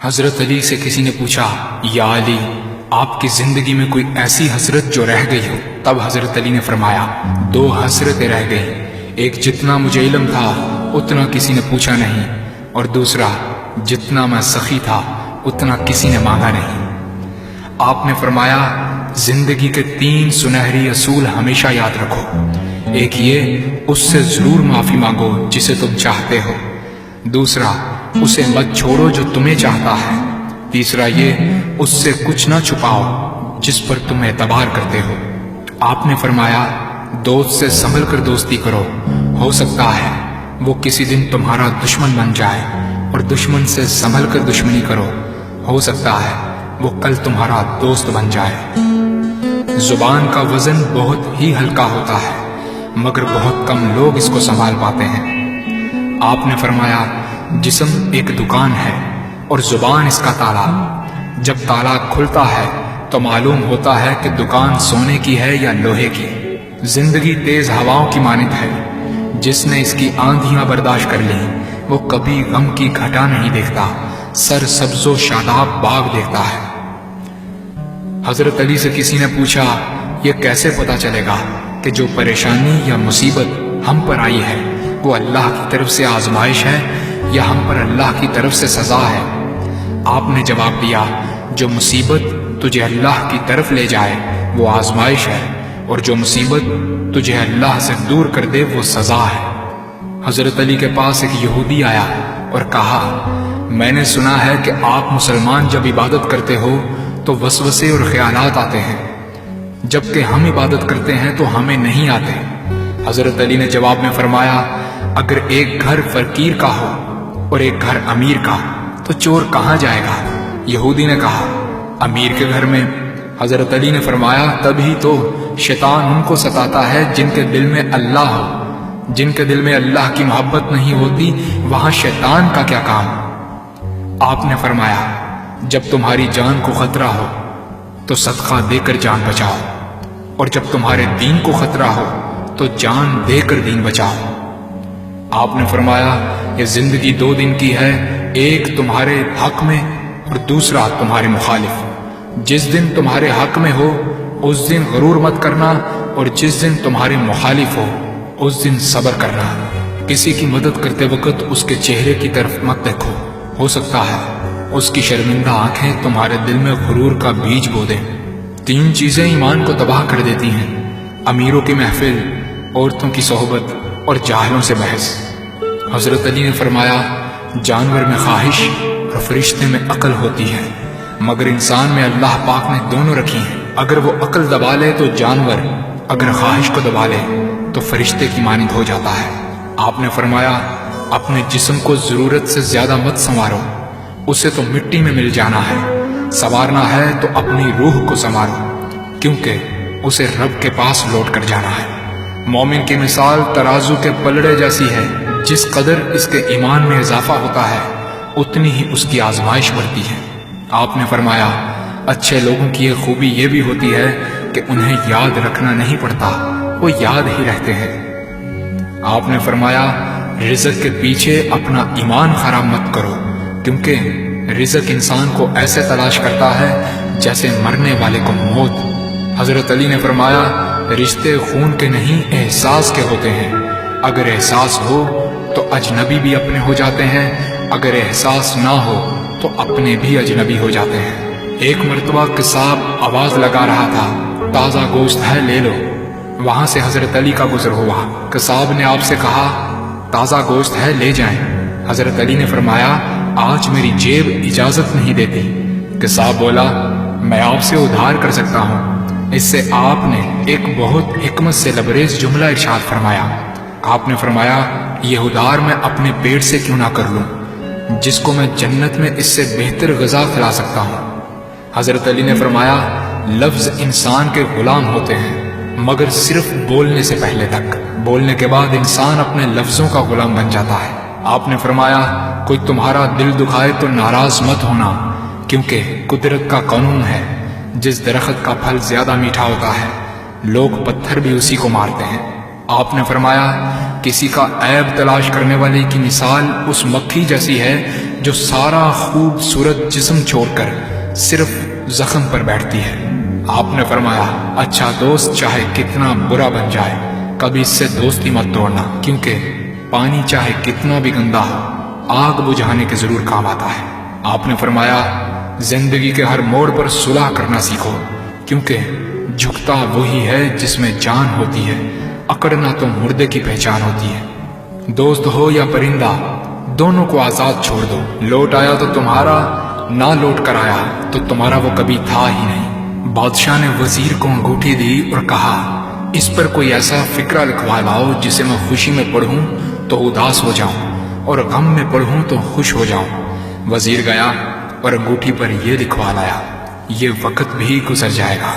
حضرت علی سے کسی نے پوچھا، یا علی، آپ کی زندگی میں کوئی ایسی حسرت جو رہ گئی ہو؟ تب حضرت علی نے فرمایا، دو حسرتیں رہ گئیں، ایک جتنا مجھے علم تھا اتنا کسی نے پوچھا نہیں، اور دوسرا جتنا میں سخی تھا اتنا کسی نے مانگا نہیں۔ آپ نے فرمایا، زندگی کے 3 سنہری اصول ہمیشہ یاد رکھو۔ ایک یہ، اس سے ضرور معافی مانگو جسے تم چاہتے ہو۔ دوسرا، اسے مت چھوڑو جو تمہیں چاہتا ہے۔ تیسرا یہ، اس سے کچھ نہ چھپاؤ جس پر تم اعتبار کرتے ہو۔ آپ نے فرمایا، دوست سے سنبھل کر دوستی کرو، ہو سکتا ہے وہ کسی دن تمہارا دشمن بن جائے، اور دشمن سے سنبھل کر دشمنی کرو، ہو سکتا ہے وہ کل تمہارا دوست بن جائے۔ زبان کا وزن بہت ہی ہلکا ہوتا ہے، مگر بہت کم لوگ اس کو سنبھال پاتے ہیں۔ آپ نے فرمایا، جسم ایک دکان ہے اور زبان اس کا تالا۔ جب تالا کھلتا ہے تو معلوم ہوتا ہے کہ دکان سونے کی ہے یا لوہے کی۔ زندگی تیز ہواؤں کی مانند ہے، جس نے اس کی آندھیاں برداشت کر لی وہ کبھی غم کی گھٹا نہیں دیکھتا، سر سبز و شاداب باغ دیکھتا ہے۔ حضرت علی سے کسی نے پوچھا، یہ کیسے پتا چلے گا کہ جو پریشانی یا مصیبت ہم پر آئی ہے وہ اللہ کی طرف سے آزمائش ہے یا ہم پر اللہ کی طرف سے سزا ہے؟ آپ نے جواب دیا، جو مصیبت تجھے اللہ کی طرف لے جائے وہ آزمائش ہے، اور جو مصیبت تجھے اللہ سے دور کر دے وہ سزا ہے۔ حضرت علی کے پاس ایک یہودی آیا اور کہا، میں نے سنا ہے کہ آپ مسلمان جب عبادت کرتے ہو تو وسوسے اور خیالات آتے ہیں، جبکہ ہم عبادت کرتے ہیں تو ہمیں نہیں آتے۔ حضرت علی نے جواب میں فرمایا، اگر ایک گھر فقیر کا ہو اور ایک گھر امیر کا تو چور کہاں جائے گا؟ یہودی نے کہا، امیر کے گھر میں۔ حضرت علی نے فرمایا، تبھی تو شیطان ان کو ستاتا ہے جن کے دل میں اللہ ہو۔ جن کے دل میں اللہ کی محبت نہیں ہوتی وہاں شیطان کا کیا کام؟ آپ نے فرمایا، جب تمہاری جان کو خطرہ ہو تو صدقہ دے کر جان بچاؤ، اور جب تمہارے دین کو خطرہ ہو تو جان دے کر دین بچاؤ۔ آپ نے فرمایا، یہ زندگی 2 دن کی ہے، ایک تمہارے حق میں اور دوسرا تمہارے مخالف۔ جس دن تمہارے حق میں ہو اس دن غرور مت کرنا، اور جس دن تمہارے مخالف ہو اس دن صبر کرنا۔ کسی کی مدد کرتے وقت اس کے چہرے کی طرف مت دیکھو، ہو سکتا ہے اس کی شرمندہ آنکھیں تمہارے دل میں غرور کا بیج بو دیں۔ 3 چیزیں ایمان کو تباہ کر دیتی ہیں، امیروں کی محفل، عورتوں کی صحبت اور جاہلوں سے بحث۔ حضرت علی نے فرمایا، جانور میں خواہش اور فرشتے میں عقل ہوتی ہے، مگر انسان میں اللہ پاک نے دونوں رکھی ہیں۔ اگر وہ عقل دبا لے تو جانور، اگر خواہش کو دبا لے تو فرشتے کی مانند ہو جاتا ہے۔ آپ نے فرمایا، اپنے جسم کو ضرورت سے زیادہ مت سنوارو، اسے تو مٹی میں مل جانا ہے۔ سنوارنا ہے تو اپنی روح کو سنوارو، کیونکہ اسے رب کے پاس لوٹ کر جانا ہے۔ مومن کی مثال ترازو کے پلڑے جیسی ہے، جس قدر اس کے ایمان میں اضافہ ہوتا ہے اتنی ہی اس کی آزمائش بڑھتی ہے۔ آپ نے فرمایا، اچھے لوگوں کی ایک خوبی یہ بھی ہوتی ہے کہ انہیں یاد رکھنا نہیں پڑتا، وہ یاد ہی رہتے ہیں۔ آپ نے فرمایا، رزق کے پیچھے اپنا ایمان خراب مت کرو، کیونکہ رزق انسان کو ایسے تلاش کرتا ہے جیسے مرنے والے کو موت۔ حضرت علی نے فرمایا، رشتے خون کے نہیں احساس کے ہوتے ہیں، اگر احساس ہو تو اجنبی بھی اپنے ہو جاتے ہیں، اگر احساس نہ ہو تو اپنے بھی اجنبی ہو جاتے ہیں۔ ایک مرتبہ قصاب آواز لگا رہا تھا، تازہ گوشت ہے لے لو۔ وہاں سے حضرت علی کا گزر ہوا، قصاب نے آپ سے کہا، تازہ گوشت ہے لے جائیں۔ حضرت علی نے فرمایا، آج میری جیب اجازت نہیں دیتی۔ قصاب بولا، میں آپ سے ادھار کر سکتا ہوں۔ اس سے آپ نے ایک بہت حکمت سے لبریز جملہ ارشاد فرمایا۔ آپ نے فرمایا، یہ ادھار میں اپنے پیٹ سے کیوں نہ کر لوں، جس کو میں جنت میں اس سے بہتر غذا کھلا سکتا ہوں۔ حضرت علی نے فرمایا، لفظ انسان کے غلام ہوتے ہیں مگر صرف بولنے سے پہلے تک، بولنے کے بعد انسان اپنے لفظوں کا غلام بن جاتا ہے۔ آپ نے فرمایا، کوئی تمہارا دل دکھائے تو ناراض مت ہونا، کیونکہ قدرت کا قانون ہے، جس درخت کا پھل زیادہ میٹھا ہوتا ہے لوگ پتھر بھی اسی کو مارتے ہیں۔ آپ نے فرمایا، کسی کا عیب تلاش کرنے والے کی مثال اس مکھی جیسی ہے جو سارا خوبصورت جسم چھوڑ کر صرف زخم پر بیٹھتی ہے۔ آپ نے فرمایا اچھا دوست چاہے کتنا برا بن جائے کبھی اس سے دوستی مت توڑنا، کیونکہ پانی چاہے کتنا بھی گندا ہو آگ بجھانے کے ضرور کام آتا ہے۔ آپ نے فرمایا زندگی کے ہر موڑ پر صلح کرنا سیکھو، کیونکہ جھکتا وہی ہے جس میں جان ہوتی ہے، اکڑنا تو مردے کی پہچان ہوتی ہے۔ دوست ہو یا پرندہ دونوں کو آزاد چھوڑ دو، لوٹ آیا تو تمہارا، نہ لوٹ کر آیا تو تمہارا وہ کبھی تھا ہی نہیں۔ بادشاہ نے وزیر کو انگوٹھی دی اور کہا اس پر کوئی ایسا فقرہ لکھوا لاؤ جسے میں خوشی میں پڑھوں تو اداس ہو جاؤں اور غم میں پڑھوں تو خوش ہو جاؤں۔ وزیر گیا اور انگوٹھی پر یہ لکھوا لایا یہ وقت بھی گزر جائے گا۔